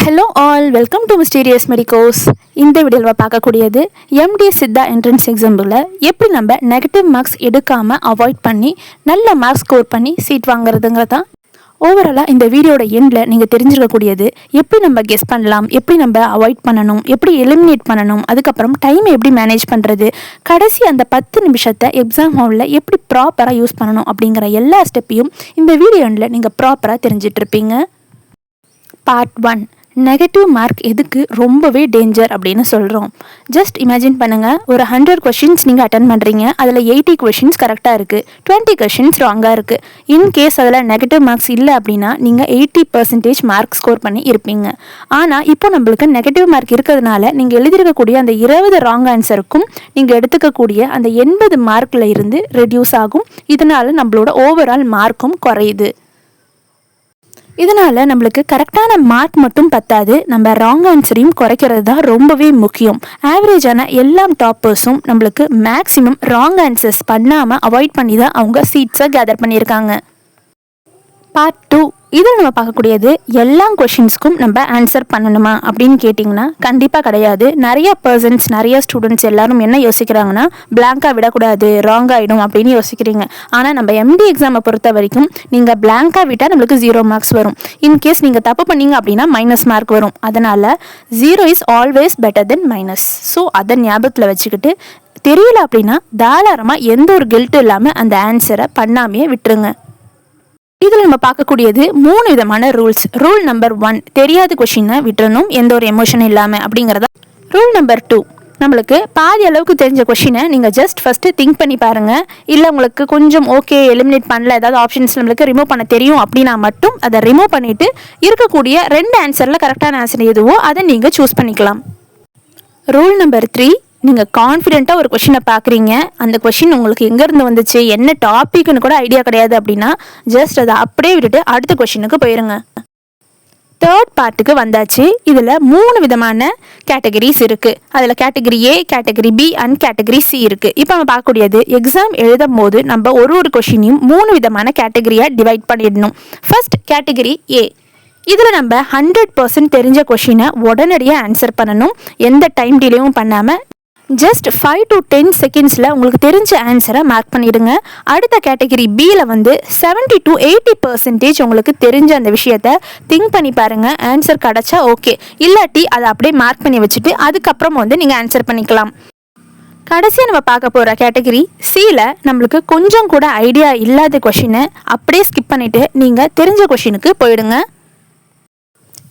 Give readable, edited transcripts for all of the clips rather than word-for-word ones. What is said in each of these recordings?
Hello all, welcome to mysterious medicos. இந்த வீடியோவில் பார்க்கக்கூடியது எம்டி சித்தா என்ட்ரன்ஸ் எக்ஸாம்பிளில் எப்படி நம்ம நெகட்டிவ் மார்க்ஸ் எடுக்காமல் அவாய்ட் பண்ணி நல்ல மார்க்ஸ் ஸ்கோர் பண்ணி சீட் வாங்குறதுங்கிறதான். ஓவராலாக இந்த வீடியோட எண்டில் நீங்கள் தெரிஞ்சிருக்கக்கூடியது எப்படி நம்ம கெஸ் பண்ணலாம், எப்படி நம்ம அவாய்ட் பண்ணணும், எப்படி எலிமினேட் பண்ணணும், அதுக்கப்புறம் டைமை எப்படி மேனேஜ் பண்ணுறது, கடைசி அந்த 10 நிமிஷத்தை எக்ஸாம் ஹாலில் எப்படி ப்ராப்பராக யூஸ் பண்ணணும் அப்படிங்கிற எல்லா ஸ்டெப்பையும் இந்த வீடியோ எண்டில் நீங்கள் ப்ராப்பராக தெரிஞ்சிட்ருப்பீங்க. பார்ட் 1, நெகட்டிவ் மார்க் எதுக்கு ரொம்பவே டேஞ்சர் அப்படின்னு சொல்கிறோம். ஜஸ்ட் இமேஜின் பண்ணுங்கள், ஒரு 100 கொஷின்ஸ் நீங்கள் அட்டன் பண்ணுறீங்க, அதில் 80 கொஷின்ஸ் கரெக்டாக இருக்குது, 20 கொஷின்ஸ் ராங்காக இருக்குது. இன்கேஸ் அதில் நெகட்டிவ் மார்க்ஸ் இல்லை அப்படின்னா நீங்கள் 80% மார்க் ஸ்கோர் பண்ணி இருப்பீங்க. ஆனால் இப்போ நம்மளுக்கு நெகட்டிவ் மார்க் இருக்கிறதுனால நீங்கள் எழுதியிருக்கக்கூடிய அந்த 20 ராங் ஆன்சருக்கும் நீங்கள் எடுத்துக்கக்கூடிய அந்த 80 மார்க்கில் இருந்து ரெடியூஸ் ஆகும். இதனால் நம்மளோட ஓவரால் மார்க்கும் குறையுது. இதனால் நம்மளுக்கு கரெக்டான மார்க் மட்டும் பத்தாது, நம்ம ராங் ஆன்சரையும் குறைக்கிறது தான் ரொம்பவே முக்கியம். ஆவரேஜான எல்லா டாப்பர்ஸும் நம்மளுக்கு மேக்ஸிமம் ராங் ஆன்சர்ஸ் பண்ணாமல் அவாய்ட் பண்ணி தான் அவங்க சீட்ஸை கேதர் பண்ணியிருக்காங்க. பார்ட் 2, இதில் நம்ம பார்க்கக்கூடியது எல்லா கொஷின்ஸ்க்கும் நம்ம ஆன்சர் பண்ணணுமா அப்படின்னு கேட்டிங்கன்னா கண்டிப்பாக கிடையாது. நிறைய ஸ்டூடெண்ட்ஸ் எல்லாரும் என்ன யோசிக்கிறாங்கன்னா, பிளாங்காக விடக்கூடாது, ராங் ஆகிடும் அப்படின்னு யோசிக்கிறீங்க. ஆனால் நம்ம எம்டி எக்ஸாமை பொறுத்த வரைக்கும் நீங்கள் பிளாங்காக விட்டால் நம்மளுக்கு 0 மார்க்ஸ் வரும். இன்கேஸ் நீங்கள் தப்பு பண்ணீங்க அப்படின்னா மைனஸ் மார்க் வரும். அதனால் 0 is always better then minus. So அதை ஞாபகத்தில் வச்சுக்கிட்டு தெரியல அப்படின்னா தாராளமாக எந்த ஒரு கில்ட்டும் இல்லாமல் அந்த ஆன்சரை பண்ணாமையே விட்டுருங்க. இதில் நம்ம பார்க்கக்கூடியது 3 விதமான ரூல்ஸ். ரூல் நம்பர் 1, தெரியாத கொஷினை விட்டுறணும் எந்த ஒரு எமோஷனும் இல்லாமல் அப்படிங்கிறதா. ரூல் நம்பர் 2, நம்மளுக்கு பாதி அளவுக்கு தெரிஞ்ச கொஷினை நீங்கள் ஜஸ்ட் ஃபஸ்ட்டு திங்க் பண்ணி பாருங்கள். இல்லை உங்களுக்கு கொஞ்சம் ஓகே எலிமினேட் பண்ணல, ஏதாவது ஆப்ஷன்ஸ் நம்மளுக்கு ரிமூவ் பண்ண தெரியும் அப்படின்னா மட்டும் அதை ரிமூவ் பண்ணிவிட்டு இருக்கக்கூடிய 2 ஆன்சரில் கரெக்டான ஆன்சர் எதுவோ அதை நீங்கள் சூஸ் பண்ணிக்கலாம். ரூல் நம்பர் 3, நீங்கள் கான்ஃபிடென்ட்டாக ஒரு கொஷினை பார்க்குறீங்க, அந்த கொஷின் உங்களுக்கு எங்கேருந்து வந்துச்சு, என்ன டாபிக்னு கூட ஐடியா கிடையாது அப்படின்னா ஜஸ்ட் அதை அப்படியே விட்டுட்டு அடுத்த கொஷினுக்கு போயிருங்க. தேர்ட் பார்ட்டுக்கு வந்தாச்சு. இதில் 3 விதமான கேட்டகரிஸ் இருக்குது. அதில் category A, category B and category C இருக்குது. இப்போ நம்ம பார்க்கக்கூடியது எக்ஸாம் எழுதும் போது நம்ம ஒரு கொஷினையும் 3 விதமான கேட்டகரியாக டிவைட் பண்ணிடணும். ஃபர்ஸ்ட் கேட்டகரி A, இதில் நம்ம 100% தெரிஞ்ச கொஷினை உடனடியாக ஆன்சர் பண்ணணும், எந்த டைம் டிலேவும் பண்ணாமல். ஜஸ்ட் 5 to 10 செகண்ட்ஸில் உங்களுக்கு தெரிஞ்ச ஆன்சரை மார்க் பண்ணிவிடுங்க. அடுத்த கேட்டகரி பியில் 70 to 80% உங்களுக்கு தெரிஞ்ச அந்த விஷயத்தை திங்க் பண்ணி பாருங்கள். ஆன்சர் கிடச்சா ஓகே, இல்லாட்டி அதை அப்படியே மார்க் பண்ணி வச்சுட்டு அதுக்கப்புறம் நீங்கள் ஆன்சர் பண்ணிக்கலாம். கடைசியாக நம்ம பார்க்க போகிற கேட்டகரி சியில் நம்மளுக்கு கொஞ்சம் கூட ஐடியா இல்லாத கொஷினை அப்படியே ஸ்கிப் பண்ணிவிட்டு நீங்கள் தெரிஞ்ச கொஷினுக்கு போயிடுங்க.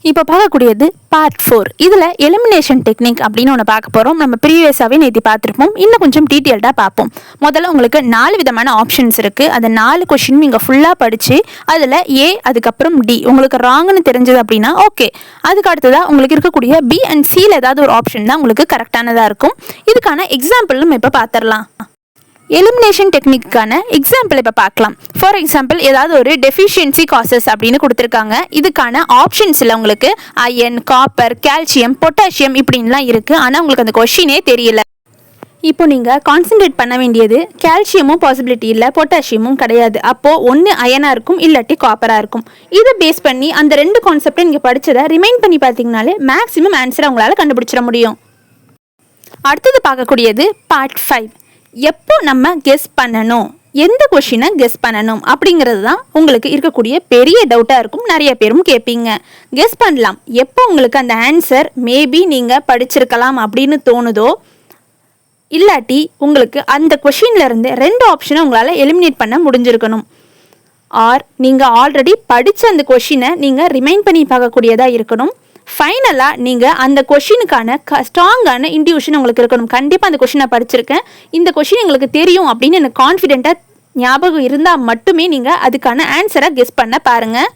இப்போ பார்க்கக்கூடியது பார்ட் 4. இதில் எலிமினேஷன் டெக்னிக் அப்படின்னு ஒன்று பார்க்க போகிறோம். நம்ம ப்ரீவியஸாகவே நேற்று பார்த்துருப்போம், இன்னும் கொஞ்சம் டீட்டெயில்டாக பார்ப்போம். முதல்ல உங்களுக்கு 4 விதமான ஆப்ஷன்ஸ் இருக்குது. அந்த 4 கொஷின் நீங்கள் ஃபுல்லாக படித்து அதில் A அதுக்கப்புறம் D உங்களுக்கு ராங்னு தெரிஞ்சது அப்படின்னா ஓகே. அதுக்கு அடுத்ததாக உங்களுக்கு இருக்கக்கூடிய B அண்ட் Cயில் ஏதாவது ஒரு ஆப்ஷன் தான் உங்களுக்கு கரெக்டானதாக இருக்கும். இதுக்கான எக்ஸாம்பிள் நம்ம இப்போ பார்த்துடலாம். எலிமினேஷன் டெக்னிக்கான எக்ஸாம்பிள் இப்போ பார்க்கலாம். ஃபார் எக்ஸாம்பிள் ஏதாவது ஒரு டெஃபிஷியன்சி காசஸ் அப்படின்னு கொடுத்துருக்காங்க. இதுக்கான ஆப்ஷன்ஸில் உங்களுக்கு அயன், காப்பர், கால்சியம், பொட்டாசியம் இப்படின்லாம் இருக்குது. ஆனால் உங்களுக்கு அந்த கொஷினே தெரியல. இப்போ நீங்கள் கான்சென்ட்ரேட் பண்ண வேண்டியது கால்சியமும் பாசிபிலிட்டி இல்லை, பொட்டாசியமும் கிடையாது. அப்போது ஒன்று அயனாக இருக்கும், இல்லாட்டி காப்பராக இருக்கும். இதை பேஸ் பண்ணி அந்த 2 கான்செப்டை நீங்கள் படித்ததை ரிமைண்ட் பண்ணி பார்த்தீங்கனாலே மேக்ஸிமம் ஆன்சரை உங்களால் கண்டுபிடிச்சிட முடியும். அடுத்தது பார்க்கக்கூடியது பார்ட் 5. எப்போ நம்ம கெஸ் பண்ணணும், எந்த கொஷினை கெஸ் பண்ணணும் அப்படிங்கிறது தான் உங்களுக்கு இருக்கக்கூடிய பெரிய டவுட்டாக இருக்கும். நிறைய பேரும் கேட்பீங்க. கெஸ் பண்ணலாம் எப்போ உங்களுக்கு அந்த ஆன்சர் மேபி நீங்கள் படிச்சிருக்கலாம் அப்படின்னு தோணுதோ, இல்லாட்டி உங்களுக்கு அந்த கொஷின்லேருந்து 2 ஆப்ஷனை உங்களால் எலிமினேட் பண்ண முடிஞ்சிருக்கணும். ஆர் நீங்கள் ஆல்ரெடி படித்த அந்த கொஷினை நீங்கள் ரிமைண்ட் பண்ணி பார்க்கக்கூடியதாக இருக்கணும். ஃபைனலாக நீங்கள் அந்த கொஷினுக்கான ஸ்ட்ராங்கான இன்ட்யூஷன் உங்களுக்கு இருக்கணும். கண்டிப்பாக அந்த கொஷினை படிச்சிருக்கேன், இந்த கொஷின் எங்களுக்கு தெரியும் அப்படின்னு எனக்கு கான்ஃபிடென்ட்டாக ஞாபகம் இருந்தால் மட்டுமே நீங்கள் அதுக்கான ஆன்சரை கெஸ் பண்ண பாருங்கள்.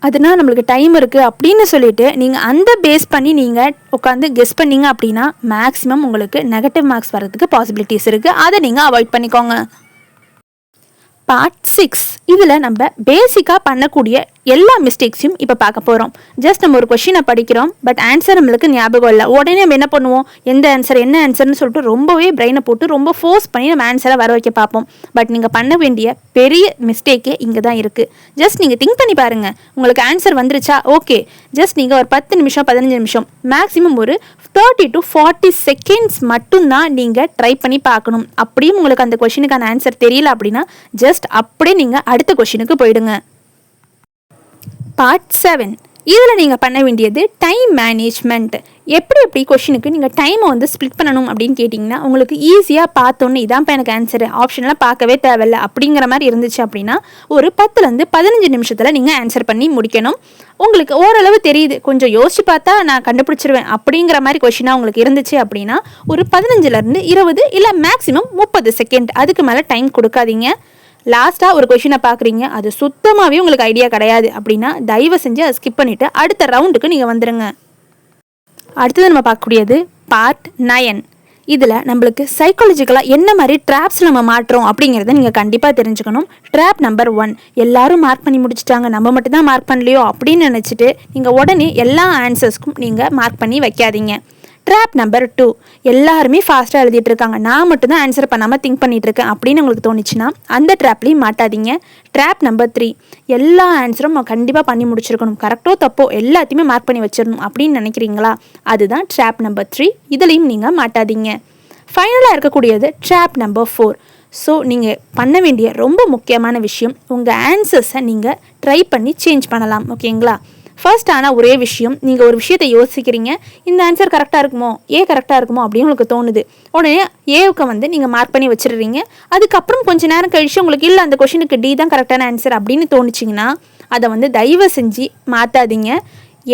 அதனால் நம்மளுக்கு டைம் இருக்குது அப்படின்னு சொல்லிட்டு நீங்கள் அந்த பேஸ் பண்ணி நீங்கள் உட்காந்து கெஸ் பண்ணீங்க அப்படின்னா மேக்ஸிமம் உங்களுக்கு நெகட்டிவ் மார்க்ஸ் வர்றதுக்கு பாசிபிலிட்டிஸ் இருக்குது. அதை நீங்கள் அவாய்ட் பண்ணிக்கோங்க. பார்ட் 6, இதில் நம்ம பேசிக்காக பண்ணக்கூடிய எல்லா மிஸ்டேக்ஸையும் இப்போ பார்க்க போகிறோம். ஜஸ்ட் நம்ம ஒரு கொஷினை படிக்கிறோம், பட் ஆன்சர் நம்மளுக்கு ஞாபகம் இல்லை. உடனே நம்ம என்ன பண்ணுவோம், எந்த ஆன்சர் என்ன ஆன்சர்னு சொல்லிட்டு ரொம்பவே பிரெயினை போட்டு ரொம்ப ஃபோர்ஸ் பண்ணி நம்ம ஆன்சரை வர வைக்க பார்ப்போம். பட் நீங்கள் பண்ண வேண்டிய பெரிய மிஸ்டேக்கே இங்கே தான் இருக்குது. ஜஸ்ட் நீங்கள் திங்க் பண்ணி பாருங்கள், உங்களுக்கு ஆன்சர் வந்துருச்சா, ஓகே. ஜஸ்ட் நீங்கள் ஒரு 10 நிமிஷம் 15 நிமிஷம் மேக்ஸிமம் ஒரு 30 to 40 செகண்ட்ஸ் மட்டும்தான் நீங்கள் ட்ரை பண்ணி பார்க்கணும். அப்படியும் உங்களுக்கு அந்த கொஷினுக்கான ஆன்சர் தெரியல அப்படின்னா ஜஸ்ட் அப்படியே நீங்கள் அடுத்த கொஷினுக்கு போயிடுங்க. பார்ட் 7. இதில் நீங்கள் பண்ண வேண்டியது டைம் மேனேஜ்மெண்ட். எப்படி கொஷினுக்கு நீங்கள் டைமை வந்து ஸ்ப்ளிட் பண்ணணும் அப்படின்னு கேட்டிங்கன்னா, உங்களுக்கு ஈஸியாக பார்த்தோன்னே இதான்ப்பா எனக்கு ஆன்சரு, ஆப்ஷன்லாம் பார்க்கவே தேவையில்லை அப்படிங்கிற மாதிரி இருந்துச்சு அப்படின்னா ஒரு 10லேருந்து 15 நிமிஷத்தில் நீங்கள் ஆன்சர் பண்ணி முடிக்கணும். உங்களுக்கு ஓரளவு தெரியுது, கொஞ்சம் யோசிச்சு பார்த்தா நான் கண்டுபிடிச்சிருவேன் அப்படிங்கிற மாதிரி கொஷினாக உங்களுக்கு இருந்துச்சு அப்படின்னா ஒரு 15லேருந்து 20 இல்லை மேக்ஸிமம் 30 செகண்ட், அதுக்கு மேலே டைம் கொடுக்காதீங்க. லாஸ்ட்டாக ஒரு கொஷினை பார்க்குறீங்க, அது சுத்தமாகவே உங்களுக்கு ஐடியா கிடையாது அப்படின்னா தயவு செஞ்சு அதை ஸ்கிப் பண்ணிவிட்டு அடுத்த ரவுண்டுக்கு நீங்கள் வந்துடுங்க. அடுத்தது நம்ம பார்க்கக்கூடியது பார்ட் 9. இதில் நம்மளுக்கு சைக்காலஜிக்கலாக என்ன மாதிரி ட்ராப்ஸ் நம்ம மாட்டுறோம் அப்படிங்கிறத நீங்கள் கண்டிப்பாக தெரிஞ்சுக்கணும். ட்ராப் நம்பர் 1, எல்லாரும் மார்க் பண்ணி முடிச்சுட்டாங்க, நம்ம மட்டும் தான் மார்க் பண்ணலையோ அப்படின்னு நினச்சிட்டு நீங்கள் உடனே எல்லா ஆன்சர்ஸ்க்கும் நீங்கள் மார்க் பண்ணி வைக்காதீங்க. ட்ராப் நம்பர் 2, எல்லாருமே ஃபாஸ்ட்டாக எழுதிட்டு இருக்காங்க, நான் மட்டும்தான் ஆன்சர் பண்ணாமல் திங்க் பண்ணிட்டு இருக்கேன் அப்படின்னு உங்களுக்கு தோணுச்சுன்னா அந்த ட்ராப்லேயும் மாட்டாதீங்க. ட்ராப் நம்பர் 3, எல்லா ஆன்சரும் நம்ம கண்டிப்பாக பண்ணி முடிச்சிருக்கணும், கரெக்டோ தப்போ எல்லாத்தையுமே மார்க் பண்ணி வச்சிடணும் அப்படின்னு நினைக்கிறீங்களா, அதுதான் ட்ராப் நம்பர் 3. இதுலேயும் நீங்கள் மாட்டாதீங்க. ஃபைனலாக இருக்கக்கூடியது ட்ராப் நம்பர் 4. ஸோ நீங்கள் பண்ண வேண்டிய ரொம்ப முக்கியமான விஷயம், உங்கள் ஆன்சர்ஸை நீங்கள் ட்ரை பண்ணி சேஞ்ச் பண்ணலாம். ஓகேங்களா? ஃபர்ஸ்ட் ஆனால் ஒரே விஷயம், நீங்கள் ஒரு விஷயத்தை யோசிக்கிறீங்க, இந்த ஆன்சர் கரெக்டாக இருக்குமோ, ஏ கரெக்டாக இருக்குமோ அப்படின்னு உங்களுக்கு தோணுது. உடனே ஏவுக்கு வந்து நீங்கள் மார்க் பண்ணி வச்சிடுறீங்க. அதுக்கப்புறம் கொஞ்சம் நேரம் கழிச்சு உங்களுக்கு இல்லை அந்த கொஷினுக்கு டி தான் கரெக்டான ஆன்சர் அப்படின்னு தோணுச்சிங்கன்னா அதை வந்து தயவு செஞ்சு மாற்றாதீங்க.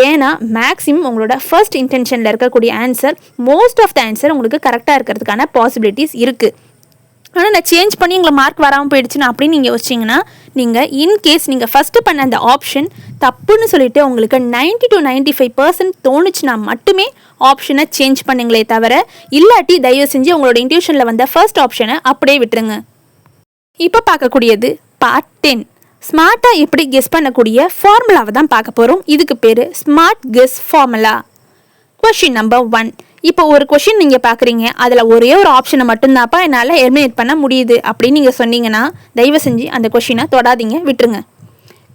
ஏன்னா மேக்ஸிமம் உங்களோட ஃபர்ஸ்ட் இன்டென்ஷனில் இருக்கக்கூடிய answer most of the answer உங்களுக்கு கரெக்டாக இருக்கிறதுக்கான பாசிபிலிட்டிஸ் இருக்குது. ஆனால் நான் சேஞ்ச் பண்ணி உங்களை மார்க் வராமல் போயிடுச்சுன்னா அப்படின்னு நீங்கள் யோசிச்சிங்கன்னா நீங்கள் இன்கேஸ் நீங்கள் ஃபஸ்ட்டு பண்ண அந்த ஆப்ஷன் தப்புன்னு சொல்லிட்டு உங்களுக்கு 90 to 95% தோணுச்சுன்னா மட்டுமே ஆப்ஷனை சேஞ்ச் பண்ணுங்களே தவிர, இல்லாட்டி தயவு செஞ்சு உங்களோட இன்ட்யூஷனில் வந்த ஃபர்ஸ்ட் ஆப்ஷனை அப்படியே விட்டுருங்க. இப்போ பார்க்கக்கூடியது பார்ட் 10. ஸ்மார்ட்டாக எப்படி கெஸ் பண்ணக்கூடிய ஃபார்முலாவை தான் பார்க்க போகிறோம். இதுக்கு பேர் smart guess formula. Question number 1, இப்போ ஒரு கொஷின் நீங்கள் பார்க்குறீங்க, அதில் ஒரே ஒரு ஆப்ஷனை மட்டும்தான்ப்பா என்னால் எலிமினேட் பண்ண முடியுது அப்படின்னு நீங்கள் சொன்னீங்கன்னா தயவு செஞ்சு அந்த கொஷினை தொடாதீங்க, விட்டுருங்க.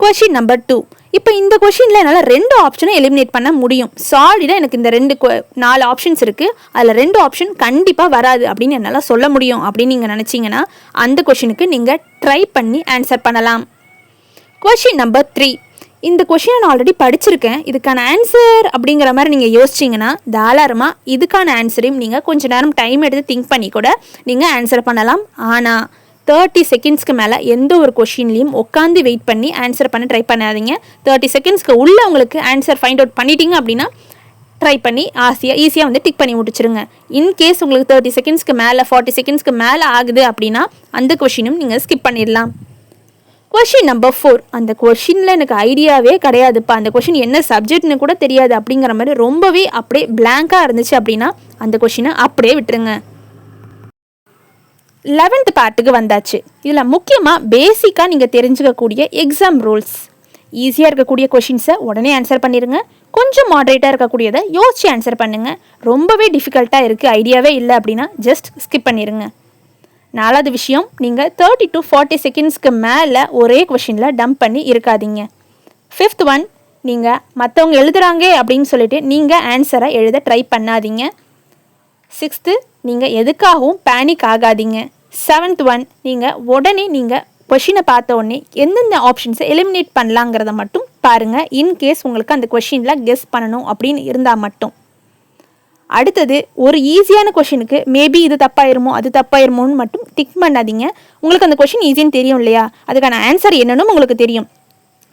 கொஷின் நம்பர் 2, இப்போ இந்த கொஷினில் என்னால் 2 ஆப்ஷனை எலிமினேட் பண்ண முடியும், சாலிடாக எனக்கு இந்த 4 ஆப்ஷன்ஸ் இருக்குது, அதில் 2 ஆப்ஷன் கண்டிப்பாக வராது அப்படின்னு என்னால் சொல்ல முடியும் அப்படின்னு நீங்கள் நினச்சிங்கன்னா அந்த கொஷினுக்கு நீங்கள் ட்ரை பண்ணி ஆன்சர் பண்ணலாம். கொஷின் நம்பர் 3, இந்த கொஷினை நான் ஆல்ரெடி படிச்சிருக்கேன், இதுக்கான ஆன்சர் அப்படிங்கிற மாதிரி நீங்கள் யோசிச்சிங்கன்னா தாராளமாக இதுக்கான ஆன்சரையும் நீங்கள் கொஞ்சம் நேரம் டைம் எடுத்து திங்க் பண்ணி கூட நீங்கள் ஆன்சர் பண்ணலாம். ஆனால் 30 செகண்ட்ஸ்க்கு மேலே எந்த ஒரு கொஷின்லையும் உட்காந்து வெயிட் பண்ணி ஆன்சர் பண்ண ட்ரை பண்ணாதீங்க. 30 செகண்ட்ஸ்க்கு உள்ளே உங்களுக்கு ஆன்சர் ஃபைண்ட் அவுட் பண்ணிட்டீங்க அப்படின்னா ட்ரை பண்ணி ஈஸியாக வந்து டிக் பண்ணி முடிச்சிருங்க. இன்கேஸ் உங்களுக்கு 30 செகண்ட்ஸ்க்கு மேலே 40 செகண்ட்ஸ்க்கு மேலே ஆகுது அப்படின்னா அந்த கொஷினும் நீங்கள் ஸ்கிப் பண்ணிடலாம். கொஷின் நம்பர் 4, அந்த கொஷினில் எனக்கு ஐடியாவே கிடையாதுப்பா, அந்த கொஷின் என்ன சப்ஜெக்ட்னு கூட தெரியாது அப்படிங்கிற மாதிரி ரொம்பவே அப்படியே பிளாங்காக இருந்துச்சு அப்படின்னா அந்த கொஷினை அப்படியே விட்டுருங்க. 11th பார்ட்டுக்கு வந்தாச்சு. இதில் முக்கியமாக பேசிக்காக நீங்கள் தெரிஞ்சுக்கக்கூடிய எக்ஸாம் ரூல்ஸ். ஈஸியாக இருக்கக்கூடிய கொஷின்ஸை உடனே ஆன்சர் பண்ணிடுங்க, கொஞ்சம் மாடரேட்டாக இருக்கக்கூடியதை யோசிச்சு ஆன்சர் பண்ணுங்கள். ரொம்பவே டிஃபிகல்ட்டாக இருக்குது, ஐடியாவே இல்லை அப்படின்னா ஜஸ்ட் ஸ்கிப் பண்ணிடுங்க. 4வது விஷயம், நீங்கள் 30 to 40 செகண்ட்ஸ்க்கு மேலே ஒரே கொஷினில் டம்ப் பண்ணி இருக்காதீங்க. 5th ஒன், நீங்கள் மற்றவங்க எழுதுகிறாங்க அப்படின்னு சொல்லிட்டு நீங்கள் ஆன்சரை எழுத ட்ரை பண்ணாதீங்க. 6th, நீங்கள் எதுக்காகவும் பேனிக் ஆகாதீங்க. 7th ஒன், நீங்கள் கொஷினை பார்த்த உடனே எந்தெந்த ஆப்ஷன்ஸை எலிமினேட் பண்ணலாங்கிறத மட்டும் பாருங்கள், இன்கேஸ் உங்களுக்கு அந்த கொஷினில் கெஸ் பண்ணணும் அப்படின்னு இருந்தால் மட்டும். அடுத்தது, ஒரு ஈஸியான கொஷினுக்கு மேபி இது தப்பாயிருமோ அது தப்பாயிருமோன்னு மட்டும் டிக் பண்ணாதீங்க. உங்களுக்கு அந்த கொஷின் ஈஸின்னு தெரியும் இல்லையா, அதுக்கான ஆன்சர் என்னன்னு உங்களுக்கு தெரியும்.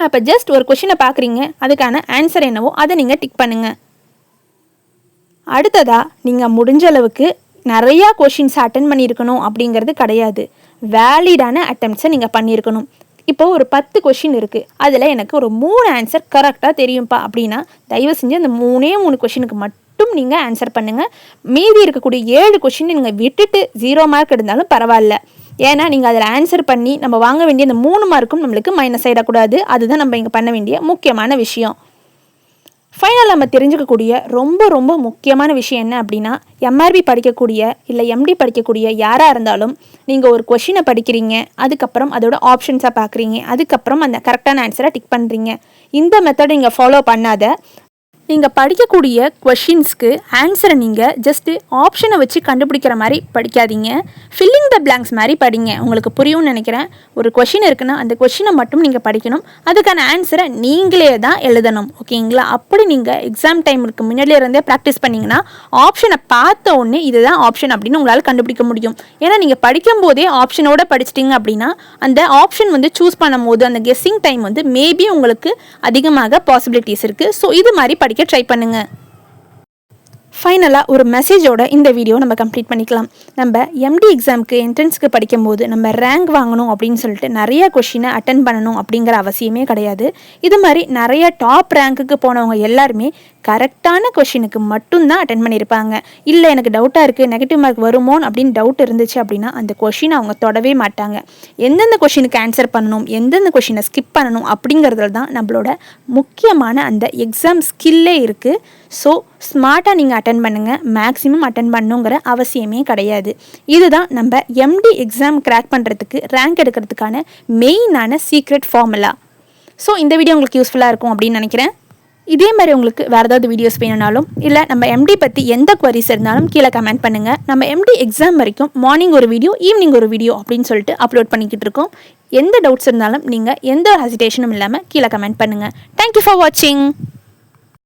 அப்போ ஜஸ்ட் ஒரு கொஷினை பார்க்குறீங்க, அதுக்கான ஆன்சர் என்னவோ அதை நீங்கள் டிக் பண்ணுங்கள். அடுத்ததாக, நீங்கள் முடிஞ்ச அளவுக்கு நிறையா கொஷின்ஸ் அட்டென்ட் பண்ணியிருக்கணும் அப்படிங்கிறது கிடையாது, வேலிடான அட்டெம்ப்ட்ஸை நீங்கள் பண்ணியிருக்கணும். இப்போ ஒரு 10 கொஷின் இருக்குது, அதில் எனக்கு ஒரு 3 ஆன்சர் கரெக்டாக தெரியும்ப்பா அப்படின்னா தயவு செஞ்சு அந்த 3 கொஷினுக்கு மட்டும் நீங்கள் ஆன்சர் பண்ணுங்கள். மீதி இருக்கக்கூடிய 7 கொஷின் நீங்கள் விட்டுட்டு 0 மார்க் எடுத்தாலும் பரவாயில்ல, ஏன்னா நீங்கள் அதில் ஆன்சர் பண்ணி நம்ம வாங்க வேண்டிய அந்த 3 மார்க்கும் நம்மளுக்கு மைனஸ் ஆகிடக்கூடாது. அதுதான் நம்ம இங்கே பண்ண வேண்டிய முக்கியமான விஷயம். ஃபைனல் நம்ம தெரிஞ்சுக்கக்கூடிய ரொம்ப ரொம்ப முக்கியமான விஷயம் என்ன அப்படின்னா, எம்ஆர்பி படிக்கக்கூடிய இல்லை எம்டி படிக்கக்கூடிய யாராக இருந்தாலும் நீங்கள் ஒரு கொஷினை படிக்கிறீங்க, அதுக்கப்புறம் அதோட ஆப்ஷன்ஸாக பார்க்குறீங்க, அதுக்கப்புறம் அந்த கரெக்டான ஆன்சரை டிக் பண்ணுறீங்க. இந்த மெத்தடை நீங்கள் ஃபாலோ பண்ணாத நீங்கள் படிக்கக்கூடிய கொஷின்ஸ்க்கு ஆன்சரை நீங்கள் ஜஸ்ட்டு ஆப்ஷனை வச்சு கண்டுபிடிக்கிற மாதிரி படிக்காதீங்க. ஃபில்லிங் த பிளாங்க்ஸ் மாதிரி படிங்க. உங்களுக்கு புரியும்னு நினைக்கிறேன். ஒரு கொஷின் இருக்குன்னா அந்த கொஷினை மட்டும் நீங்கள் படிக்கணும். அதுக்கான ஆன்சரை நீங்களே தான் எழுதணும். ஓகேங்களா? அப்படி நீங்கள் எக்ஸாம் டைமுக்கு முன்னாடியே இருந்தே ப்ராக்டிஸ் பண்ணிங்கன்னா ஆப்ஷனை பார்த்த உடனே இதுதான் ஆப்ஷன் அப்படின்னு உங்களால் கண்டுபிடிக்க முடியும். ஏன்னா நீங்கள் படிக்கும்போதே ஆப்ஷனோட படிச்சிட்டிங்க அப்படின்னா அந்த ஆப்ஷன் வந்து சூஸ் பண்ணும் போது அந்த கெஸ்ஸிங் டைம் வந்து மேபி உங்களுக்கு அதிகமாக பாசிபிலிட்டிஸ் இருக்குது. ஸோ இது மாதிரி படிக்க ட்ரை பண்ணுங்க. ஃபைனலாக ஒரு மெசேஜோட இந்த வீடியோ நம்ம கம்ப்ளீட் பண்ணிக்கலாம். நம்ம எம்டி எக்ஸாமுக்கு என்ட்ரன்ஸ்க்கு படிக்கும்போது நம்ம ரேங்க் வாங்கணும் அப்படின்னு சொல்லிட்டு நிறைய கொஷினை அட்டன் பண்ணணும் அப்படிங்கிற அவசியமே கிடையாது. இது மாதிரி நிறைய டாப் ரேங்க்குக்கு போனவங்க எல்லாருமே கரெக்டான கொஷினுக்கு மட்டும்தான் அட்டன் பண்ணியிருப்பாங்க. இல்லை எனக்கு டவுட்டாக இருக்குது, நெகட்டிவ் மார்க் வருமோன்னு அப்படின்னு டவுட் இருந்துச்சு அப்படின்னா அந்த கொஷினை அவங்க தொடவே மாட்டாங்க. எந்தெந்த கொஷினுக்கு ஆன்சர் பண்ணணும், எந்தெந்த கொஷினை ஸ்கிப் பண்ணணும் அப்படிங்கிறதுல தான் நம்மளோட முக்கியமான அந்த எக்ஸாம் ஸ்கில்லே இருக்குது. ஸோ ஸ்மார்ட்டாக நீங்கள் அட்டன் பண்ணுங்கள். மேக்ஸிமம் அட்டன் பண்ணுங்கிற அவசியமே கிடையாது. இதுதான் நம்ம எம்டி எக்ஸாம் கிராக் பண்ணுறதுக்கு ரேங்க் எடுக்கிறதுக்கான மெயினான சீக்ரெட் ஃபார்முலா. ஸோ இந்த வீடியோ உங்களுக்கு யூஸ்ஃபுல்லாக இருக்கும் அப்படின்னு நினைக்கிறேன். இதே மாதிரி உங்களுக்கு வேறு ஏதாவது வீடியோஸ் வேணும்னாலும் இல்லை நம்ம எம்டி பற்றி எந்த குவரிஸ் இருந்தாலும் கீழே கமெண்ட் பண்ணுங்கள். நம்ம எம்டி எக்ஸாம் வரைக்கும் மார்னிங் ஒரு வீடியோ, ஈவினிங் ஒரு வீடியோ அப்படின்னு சொல்லிட்டு அப்லோட் பண்ணிக்கிட்டு இருக்கோம். எந்த டவுட்ஸ் இருந்தாலும் நீங்கள் எந்த ஹெசிடேஷனும் இல்லாமல் கீழே கமெண்ட் பண்ணுங்கள். தேங்க்யூ ஃபார் வாட்சிங்.